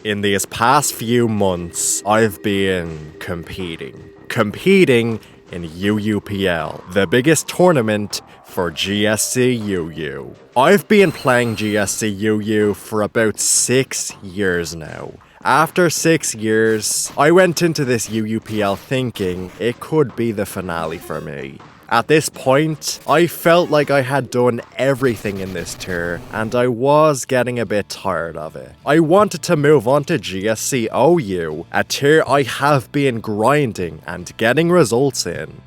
In these past few months, I've been competing in UUPL, the biggest tournament for GSC UU. I've been playing GSC UU for about 6 years now. After 6 years, I went into this UUPL thinking it could be the finale for me. At this point, I felt like I had done everything in this tier, and I was getting a bit tired of it. I wanted to move on to GSC OU, a tier I have been grinding and getting results in.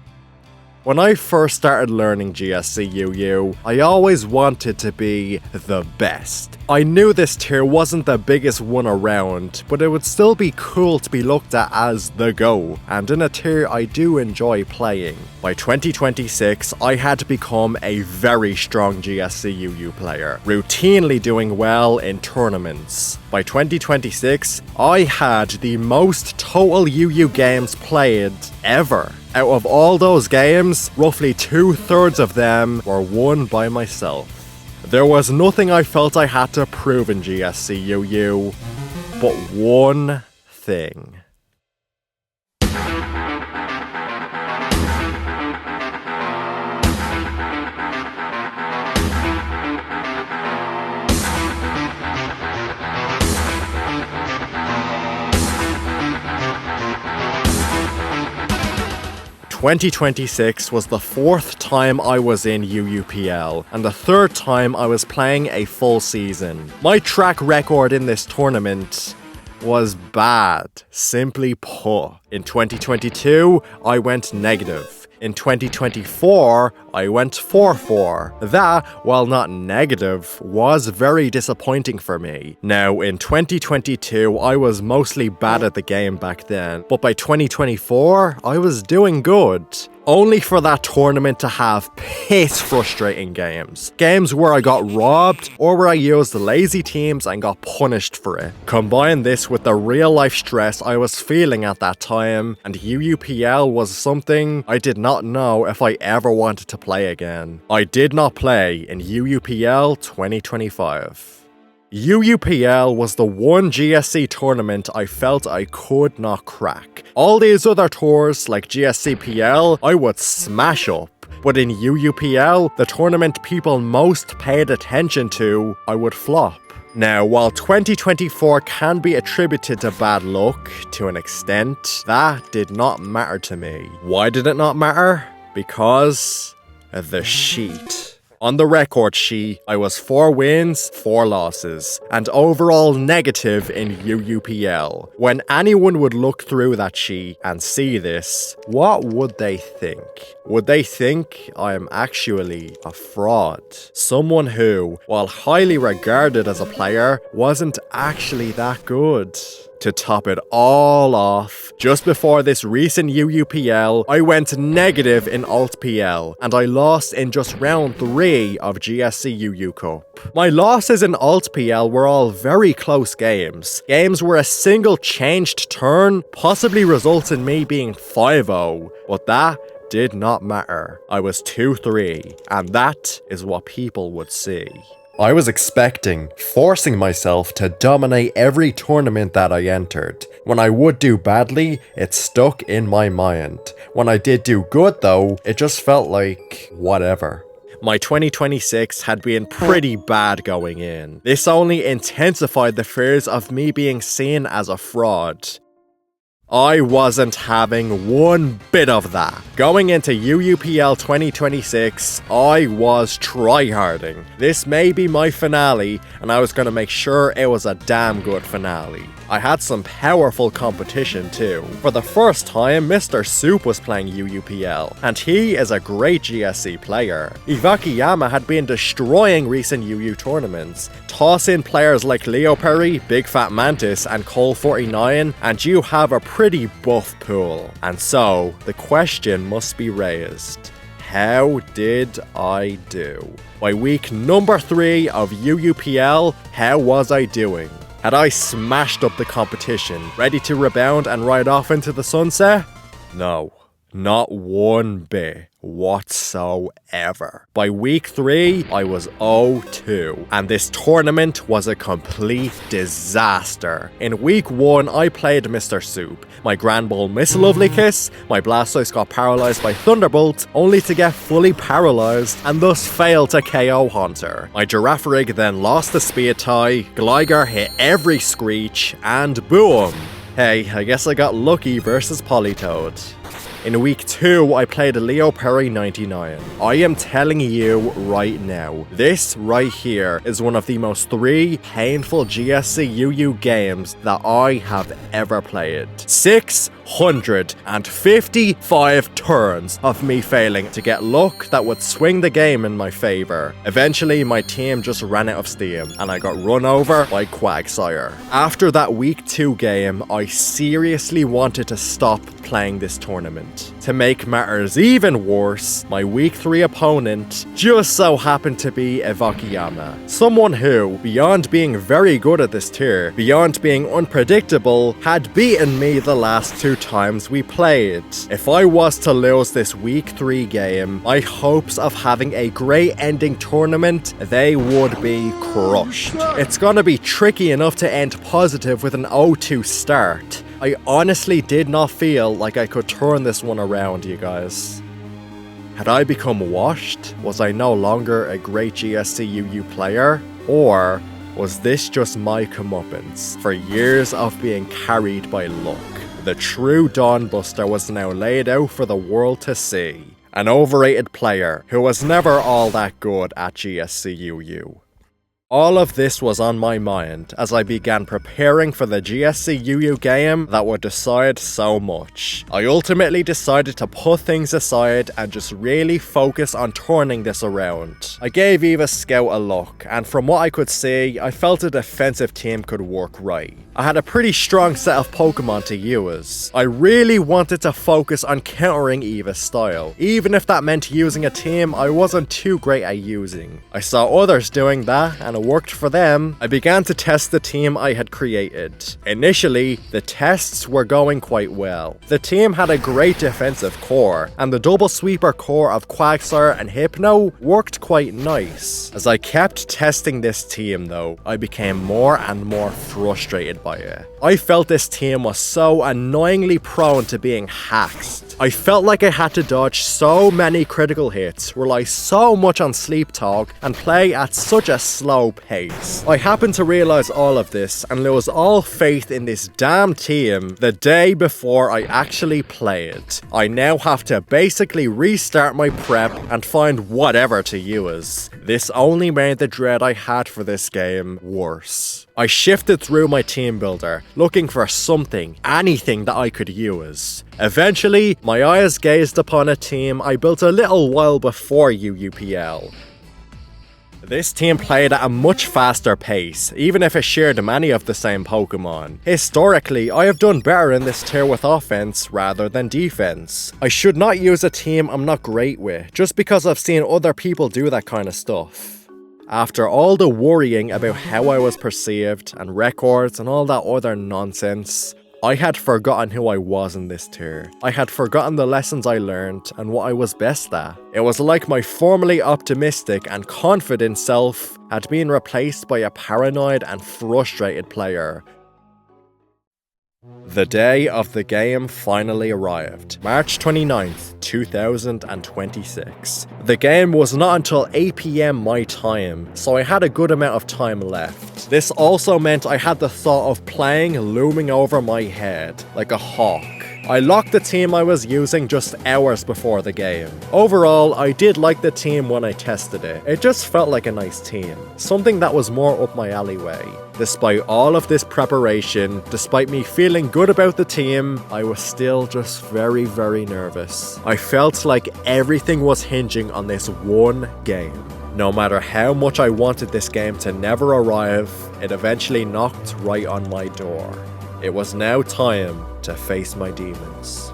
When I first started learning GSC UU, I always wanted to be the best. I knew this tier wasn't the biggest one around, but it would still be cool to be looked at as the GO, and in a tier I do enjoy playing. By 2026, I had become a very strong GSC UU player, routinely doing well in tournaments. By 2026, I had the most total UU games played ever. Out of all those games, roughly 2/3 of them were won by myself. There was nothing I felt I had to prove in GSC UU, but one thing. 2026 was the 4th time I was in UUPL, and the 3rd time I was playing a full season. My track record in this tournament was bad, simply put. In 2022, I went negative. In 2024, I went 4-4. That, while not negative, was very disappointing for me. Now, in 2022, I was mostly bad at the game back then, but by 2024, I was doing good. Only for that tournament to have piss frustrating games. Games where I got robbed, or where I used lazy teams and got punished for it. Combine this with the real life stress I was feeling at that time, and UUPL was something I did not know if I ever wanted to play again. I did not play in UUPL 2025. UUPL was the one GSC tournament I felt I could not crack. All these other tours, like GSCPL, I would smash up. But in UUPL, the tournament people most paid attention to, I would flop. Now, while 2024 can be attributed to bad luck, to an extent, that did not matter to me. Why did it not matter? Because the sheet. On the record sheet, I was 4 wins, 4 losses, and overall negative in UUPL. When anyone would look through that sheet and see this, what would they think? Would they think I am actually a fraud? Someone who, while highly regarded as a player, wasn't actually that good. To top it all off, just before this recent UUPL, I went negative in AltPL, and I lost in just round 3 of GSC UU Cup. My losses in AltPL were all very close games. Games where a single changed turn possibly results in me being 5-0, but that did not matter. I was 2-3, and that is what people would see. I was forcing myself to dominate every tournament that I entered. When I would do badly, it stuck in my mind. When I did do good though, it just felt like whatever. My 2026 had been pretty bad going in. This only intensified the fears of me being seen as a fraud. I wasn't having one bit of that. Going into UUPL 2026, I was tryharding. This may be my finale, and I was going to make sure it was a damn good finale. I had some powerful competition too. For the first time, Mr. Soup was playing UUPL, and he is a great GSC player. Evakiyama had been destroying recent UU tournaments. Toss in players like Leo Perry, Big Fat Mantis, and Cole49, and you have a pretty buff pool. And so, the question must be raised. How did I do? By week number 3 of UUPL, how was I doing? Had I smashed up the competition, ready to rebound and ride off into the sunset? No. Not one bit whatsoever. By week 3, I was 0-2, and this tournament was a complete disaster. In week 1, I played Mr. Soup. My Grand Ball missed a lovely kiss, my Blastoise got paralyzed by Thunderbolt, only to get fully paralyzed and thus fail to KO Haunter. My Girafarig then lost the speed tie, Gligar hit every Screech, and boom! Hey, I guess I got lucky versus Politoed. In week 2, I played Leo Perry 99. I am telling you right now, this right here is one of the most 3 painful GSC UU games that I have ever played. 655 turns of me failing to get luck that would swing the game in my favor. Eventually, my team just ran out of steam, and I got run over by Quagsire. After that week 2 game, I seriously wanted to stop playing this tournament. To make matters even worse, my week 3 opponent just so happened to be Evakiyama. Someone who, beyond being very good at this tier, beyond being unpredictable, had beaten me the last 2 times we played. If I was to lose this week 3 game, my hopes of having a great ending tournament, they would be crushed. It's gonna be tricky enough to end positive with an 0-2 start. I honestly did not feel like I could turn this one around, you guys. Had I become washed? Was I no longer a great GSC UU player? Or was this just my comeuppance for years of being carried by luck? The true Dawnbuster was now laid out for the world to see. An overrated player who was never all that good at GSC UU. All of this was on my mind as I began preparing for the GSC UU game that would decide so much. I ultimately decided to put things aside and just really focus on turning this around. I gave Eva Scout a look, and from what I could see, I felt a defensive team could work right. I had a pretty strong set of Pokemon to use. I really wanted to focus on countering Eva's style, even if that meant using a team I wasn't too great at using. I saw others doing that, and it worked for them. I began to test the team I had created. Initially, the tests were going quite well. The team had a great defensive core, and the double sweeper core of Quagsire and Hypno worked quite nice. As I kept testing this team though, I became more and more frustrated by it. I felt this team was so annoyingly prone to being hacked. I felt like I had to dodge so many critical hits, rely so much on sleep talk, and play at such a slow pace. I happened to realize all of this and lose all faith in this damn team the day before I actually played. I now have to basically restart my prep and find whatever to use. This only made the dread I had for this game worse. I shifted through my team builder, looking for something, anything that I could use. Eventually, my eyes gazed upon a team I built a little while before UUPL. This team played at a much faster pace, even if it shared many of the same Pokemon. Historically, I have done better in this tier with offense rather than defense. I should not use a team I'm not great with, just because I've seen other people do that kind of stuff. After all the worrying about how I was perceived and records and all that other nonsense, I had forgotten who I was in this tier. I had forgotten the lessons I learned and what I was best at. It was like my formerly optimistic and confident self had been replaced by a paranoid and frustrated player. The day of the game finally arrived, March 29th, 2026. The game was not until 8 PM my time, so I had a good amount of time left. This also meant I had the thought of playing looming over my head, like a hawk. I locked the team I was using just hours before the game. Overall, I did like the team when I tested it. It just felt like a nice team, something that was more up my alleyway. Despite all of this preparation, despite me feeling good about the team, I was still just very, very nervous. I felt like everything was hinging on this one game. No matter how much I wanted this game to never arrive, it eventually knocked right on my door. It was now time to face my demons.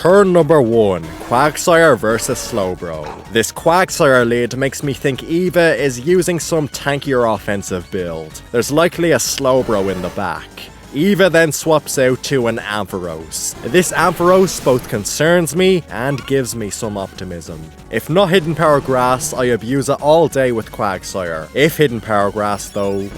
Turn number 1, Quagsire versus Slowbro. This Quagsire lead makes me think Eva is using some tankier offensive build. There's likely a Slowbro in the back. Eva then swaps out to an Ampharos. This Ampharos both concerns me and gives me some optimism. If not Hidden Power Grass, I abuse it all day with Quagsire. If Hidden Power Grass though, it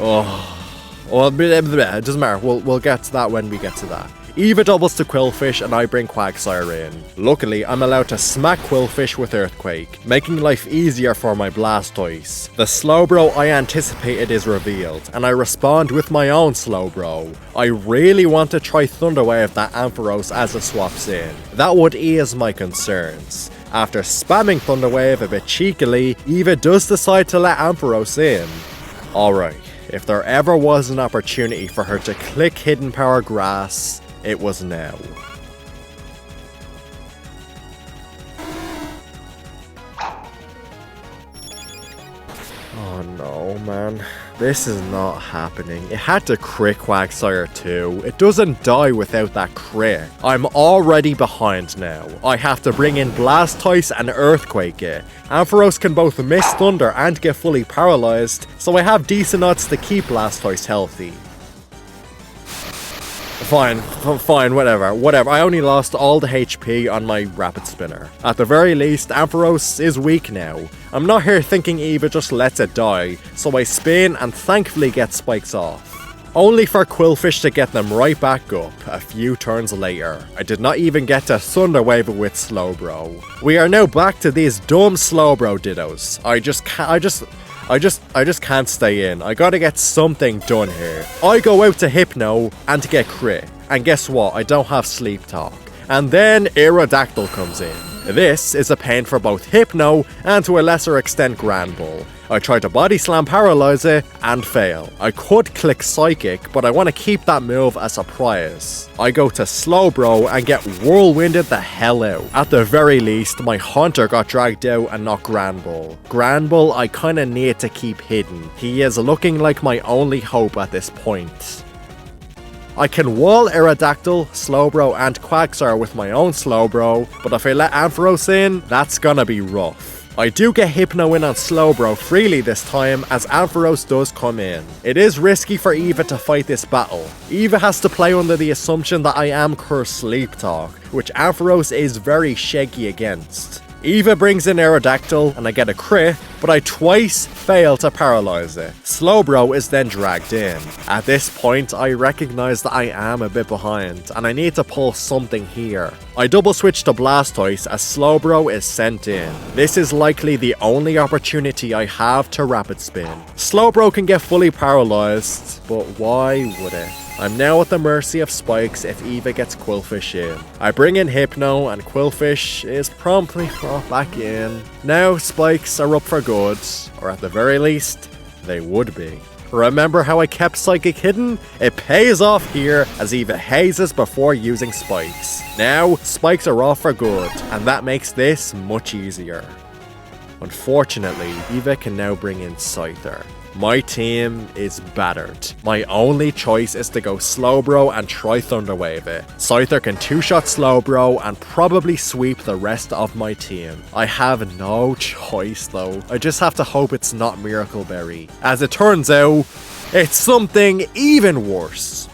doesn't matter, we'll get to that when we get to that. Eva doubles to Qwilfish and I bring Quagsire in. Luckily, I'm allowed to smack Qwilfish with Earthquake, making life easier for my Blastoise. The Slowbro I anticipated is revealed, and I respond with my own Slowbro. I really want to try Thunder Wave that Ampharos as it swaps in. That would ease my concerns. After spamming Thunder Wave a bit cheekily, Eva does decide to let Ampharos in. Alright, if there ever was an opportunity for her to click Hidden Power Grass, it was now. Oh no, man. This is not happening. It had to crit Quagsire too. It doesn't die without that crit. I'm already behind now. I have to bring in Blastoise and Earthquake it. Ampharos can both miss Thunder and get fully paralyzed, so I have decent odds to keep Blastoise healthy. Fine, whatever. I only lost all the HP on my Rapid Spinner. At the very least, Ampharos is weak now. I'm not here thinking Eva just lets it die, so I spin and thankfully get spikes off. Only for Qwilfish to get them right back up a few turns later. I did not even get to Thunder Wave it with Slowbro. We are now back to these dumb Slowbro dittos. I just can't stay in. I gotta get something done here. I go out to Hypno and get crit. And guess what? I don't have Sleep Talk. And then Aerodactyl comes in. This is a pain for both Hypno and to a lesser extent Granbull. I try to Body Slam Paralyze it and fail. I could click Psychic, but I want to keep that move as a prize. I go to Slowbro and get Whirlwinded the hell out. At the very least, my Hunter got dragged out and not Granbull. Granbull I kinda need to keep hidden. He is looking like my only hope at this point. I can wall Aerodactyl, Slowbro and Quagsire with my own Slowbro, but if I let Ampharos in, that's gonna be rough. I do get Hypno in on Slowbro freely this time as Ampharos does come in. It is risky for Eva to fight this battle. Eva has to play under the assumption that I am Cursed Sleep Talk, which Ampharos is very shaky against. Eva brings in Aerodactyl and I get a crit, but I twice fail to paralyze it. Slowbro is then dragged in. At this point, I recognize that I am a bit behind and I need to pull something here. I double switch to Blastoise as Slowbro is sent in. This is likely the only opportunity I have to Rapid Spin. Slowbro can get fully paralyzed, but why would it? I'm now at the mercy of spikes if Eva gets Qwilfish in. I bring in Hypno and Qwilfish is promptly brought back in. Now spikes are up for good, or at the very least, they would be. Remember how I kept Psychic hidden? It pays off here as Eva hazes before using spikes. Now, spikes are off for good, and that makes this much easier. Unfortunately, Eva can now bring in Scyther. My team is battered. My only choice is to go Slowbro and try Thunder Wave it. Scyther can two-shot Slowbro and probably sweep the rest of my team. I have no choice though. I just have to hope it's not Miracle Berry. As it turns out, it's something even worse.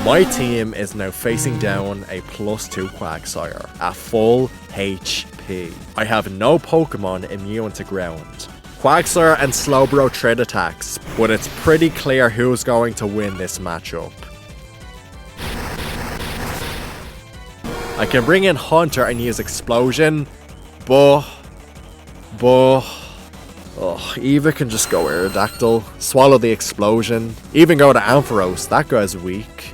My team is now facing down a +2 Quagsire at full HP. I have no Pokemon immune to ground. Quagsire and Slowbro trade attacks, but it's pretty clear who's going to win this matchup. I can bring in Hunter and use Explosion, but Eva can just go Aerodactyl, swallow the Explosion, even go to Ampharos, that guy's weak.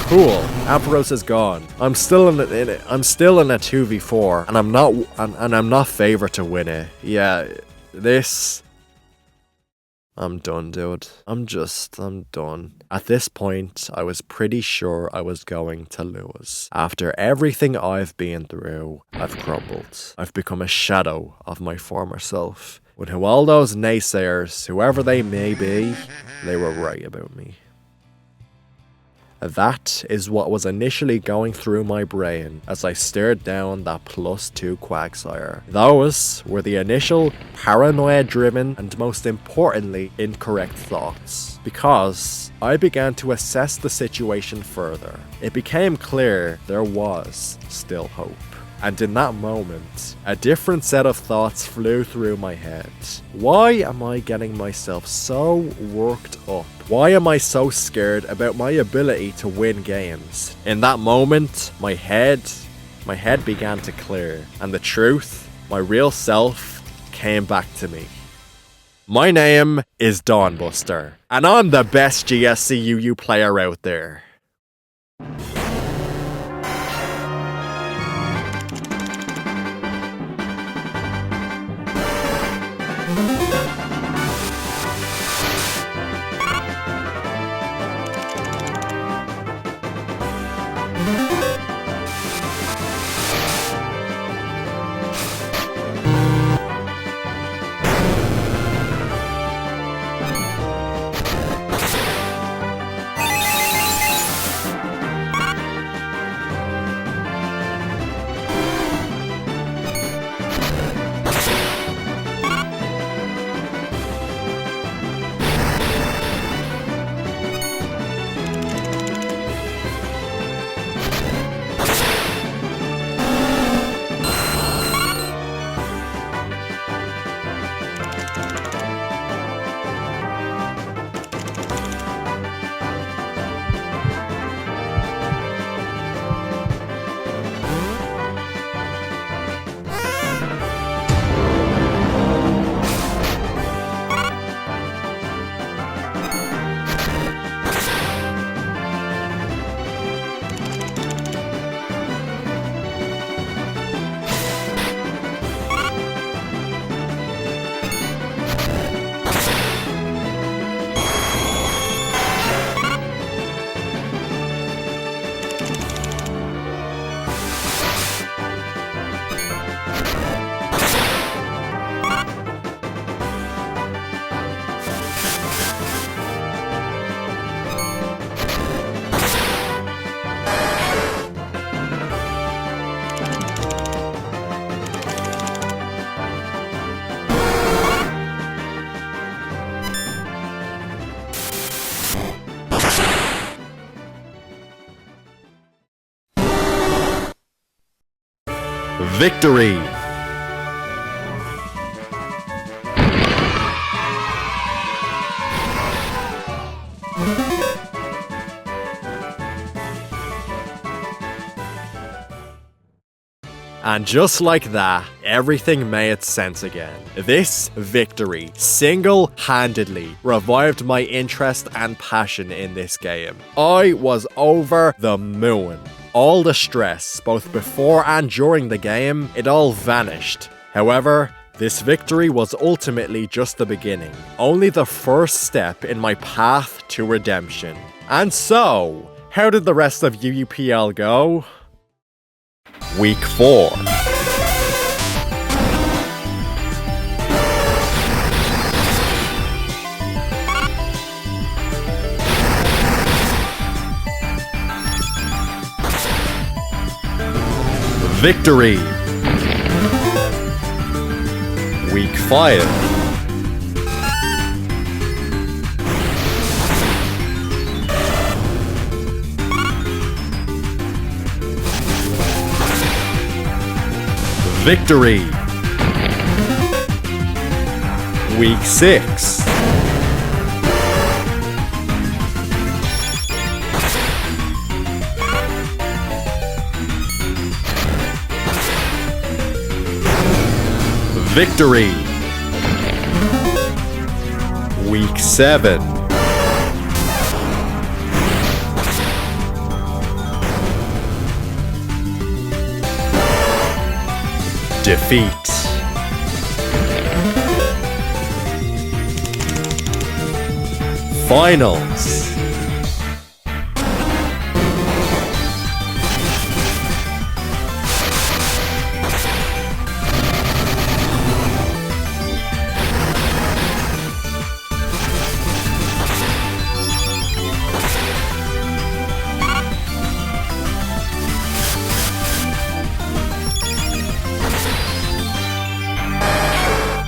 Cool, Ampharos is gone. I'm still in a 2v4, and I'm not favored to win it. Yeah, this. I'm done, dude. I'm done. At this point, I was pretty sure I was going to lose. After everything I've been through, I've crumbled. I've become a shadow of my former self. When all those naysayers, whoever they may be, they were right about me. That is what was initially going through my brain as I stared down that +2 Quagsire. Those were the initial paranoia-driven and most importantly incorrect thoughts, because I began to assess the situation further. It became clear there was still hope. And in that moment, a different set of thoughts flew through my head. Why am I getting myself so worked up? Why am I so scared about my ability to win games? In that moment, my head began to clear, and the truth, my real self, came back to me. My name is Dawnbuster, and I'm the best GSC UU player out there. Victory! And just like that, everything made sense again. This victory single-handedly revived my interest and passion in this game. I was over the moon. All the stress, both before and during the game, it all vanished. However, this victory was ultimately just the beginning, only the first step in my path to redemption. And so, how did the rest of UUPL go? Week 4. Victory! Week 5. Victory! Week 6. Victory! Week 7. Defeat. Finals.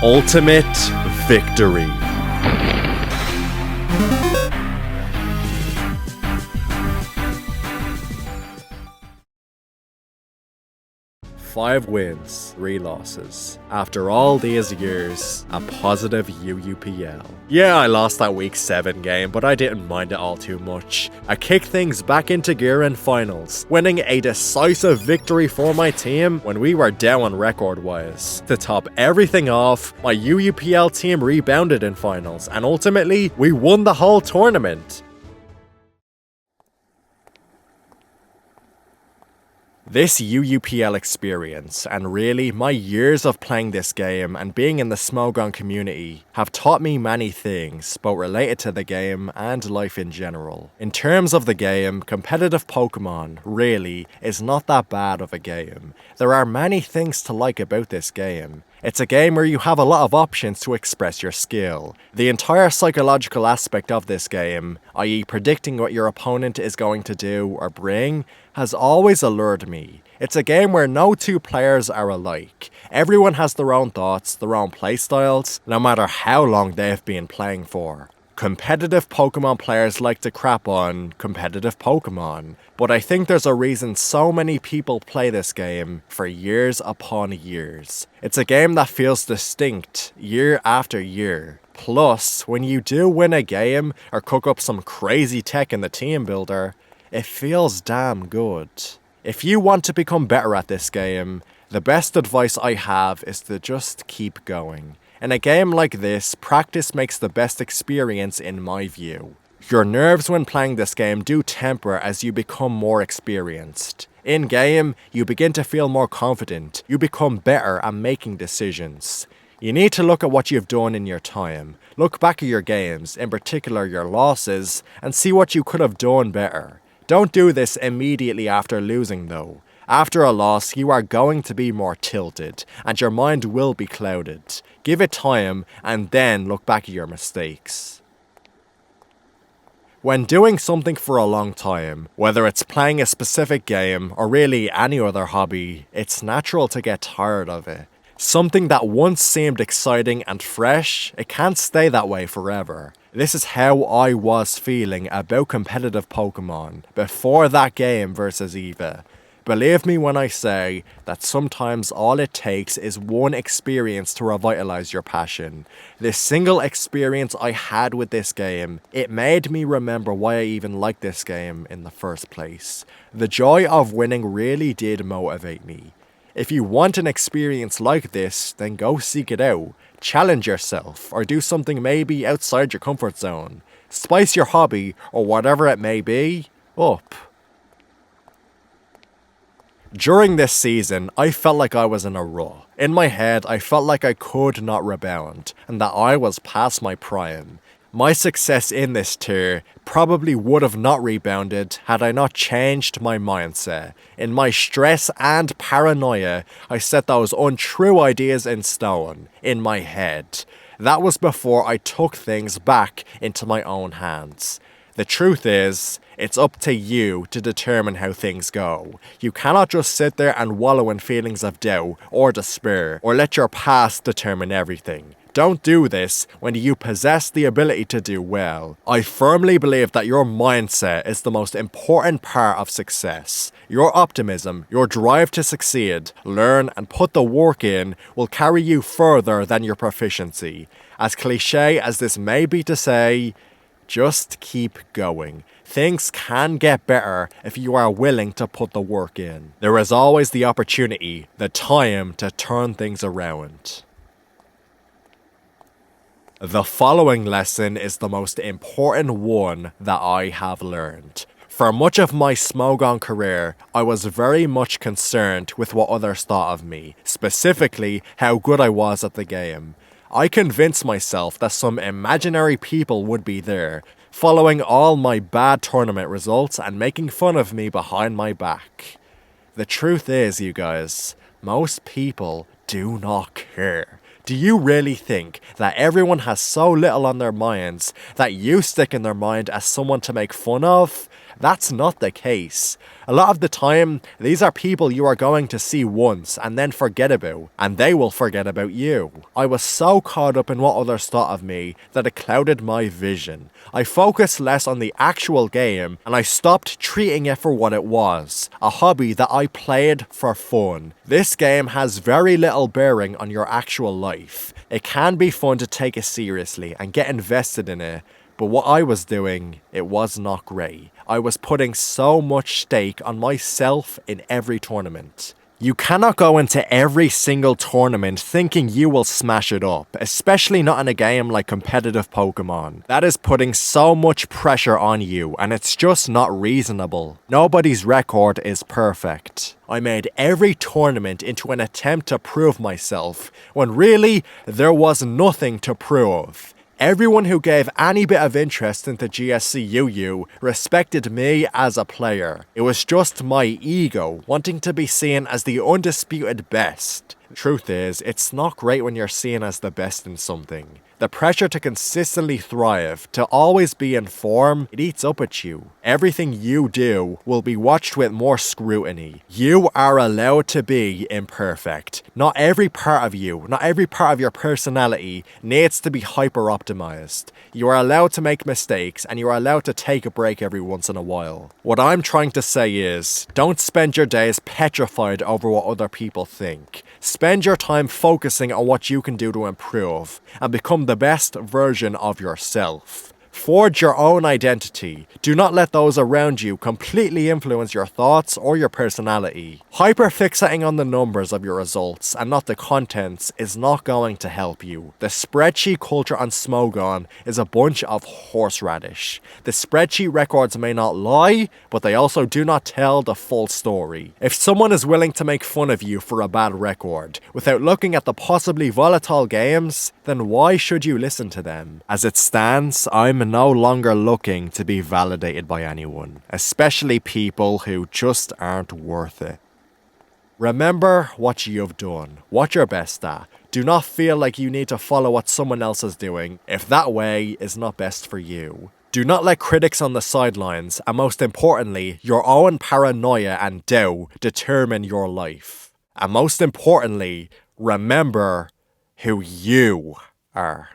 Ultimate victory. 5 wins, 3 losses. After all these years, a positive UUPL. Yeah, I lost that week 7 game, but I didn't mind it all too much. I kicked things back into gear in finals, winning a decisive victory for my team when we were down record-wise. To top everything off, my UUPL team rebounded in finals, and ultimately, we won the whole tournament. This UUPL experience, and really my years of playing this game and being in the Smogon community, have taught me many things, both related to the game and life in general. In terms of the game, competitive Pokémon, really, is not that bad of a game. There are many things to like about this game. It's a game where you have a lot of options to express your skill. The entire psychological aspect of this game, i.e. predicting what your opponent is going to do or bring, has always allured me. It's a game where no two players are alike. Everyone has their own thoughts, their own playstyles, no matter how long they've been playing for. Competitive Pokemon players like to crap on competitive Pokemon, but I think there's a reason so many people play this game for years upon years. It's a game that feels distinct year after year. Plus, when you do win a game or cook up some crazy tech in the team builder, it feels damn good. If you want to become better at this game, the best advice I have is to just keep going. In a game like this, practice makes the best experience in my view. Your nerves when playing this game do temper as you become more experienced. In game, you begin to feel more confident, you become better at making decisions. You need to look at what you've done in your time, look back at your games, in particular your losses, and see what you could have done better. Don't do this immediately after losing though. After a loss, you are going to be more tilted, and your mind will be clouded. Give it time, and then look back at your mistakes. When doing something for a long time, whether it's playing a specific game, or really any other hobby, it's natural to get tired of it. Something that once seemed exciting and fresh, it can't stay that way forever. This is how I was feeling about competitive Pokemon before that game versus Eva. Believe me when I say that sometimes all it takes is one experience to revitalize your passion. This single experience I had with this game, it made me remember why I even liked this game in the first place. The joy of winning really did motivate me. If you want an experience like this, then go seek it out. Challenge yourself, or do something maybe outside your comfort zone. Spice your hobby, or whatever it may be, up. During this season, I felt like I was in a rut. In my head, I felt like I could not rebound, and that I was past my prime. My success in this tier probably would have not rebounded had I not changed my mindset. In my stress and paranoia, I set those untrue ideas in stone, in my head. That was before I took things back into my own hands. The truth is, it's up to you to determine how things go. You cannot just sit there and wallow in feelings of doubt or despair, or let your past determine everything. Don't do this when you possess the ability to do well. I firmly believe that your mindset is the most important part of success. Your optimism, your drive to succeed, learn and put the work in will carry you further than your proficiency. As cliche as this may be to say, just keep going. Things can get better if you are willing to put the work in. There is always the opportunity, the time to turn things around. The following lesson is the most important one that I have learned. For much of my Smogon career, I was very much concerned with what others thought of me, specifically how good I was at the game. I convinced myself that some imaginary people would be there, following all my bad tournament results and making fun of me behind my back. The truth is, you guys, most people do not care. Do you really think that everyone has so little on their minds that you stick in their mind as someone to make fun of? That's not the case. A lot of the time, these are people you are going to see once and then forget about, and they will forget about you. I was so caught up in what others thought of me that it clouded my vision. I focused less on the actual game, and I stopped treating it for what it was, a hobby that I played for fun. This game has very little bearing on your actual life. It can be fun to take it seriously and get invested in it, but what I was doing, it was not great. I was putting so much stake on myself in every tournament. You cannot go into every single tournament thinking you will smash it up, especially not in a game like competitive Pokémon. That is putting so much pressure on you, and it's just not reasonable. Nobody's record is perfect. I made every tournament into an attempt to prove myself, when really, there was nothing to prove. Everyone who gave any bit of interest into GSC UU respected me as a player. It was just my ego wanting to be seen as the undisputed best. The truth is, it's not great when you're seen as the best in something. The pressure to consistently thrive, to always be in form, it eats up at you. Everything you do will be watched with more scrutiny. You are allowed to be imperfect. Not every part of you, not every part of your personality needs to be hyper-optimized. You are allowed to make mistakes, and you are allowed to take a break every once in a while. What I'm trying to say is, don't spend your days petrified over what other people think. Spend your time focusing on what you can do to improve, and become the best version of yourself. Forge your own identity. Do not let those around you completely influence your thoughts or your personality. Hyperfixating on the numbers of your results and not the contents is not going to help you. The spreadsheet culture on Smogon is a bunch of horseradish. The spreadsheet records may not lie, but they also do not tell the full story. If someone is willing to make fun of you for a bad record, without looking at the possibly volatile games, then why should you listen to them? As it stands, I'm no longer looking to be validated by anyone, especially people who just aren't worth it. Remember what you've done, what you're best at. Do not feel like you need to follow what someone else is doing if that way is not best for you. Do not let critics on the sidelines, and most importantly, your own paranoia and doubt determine your life. And most importantly, remember who you are.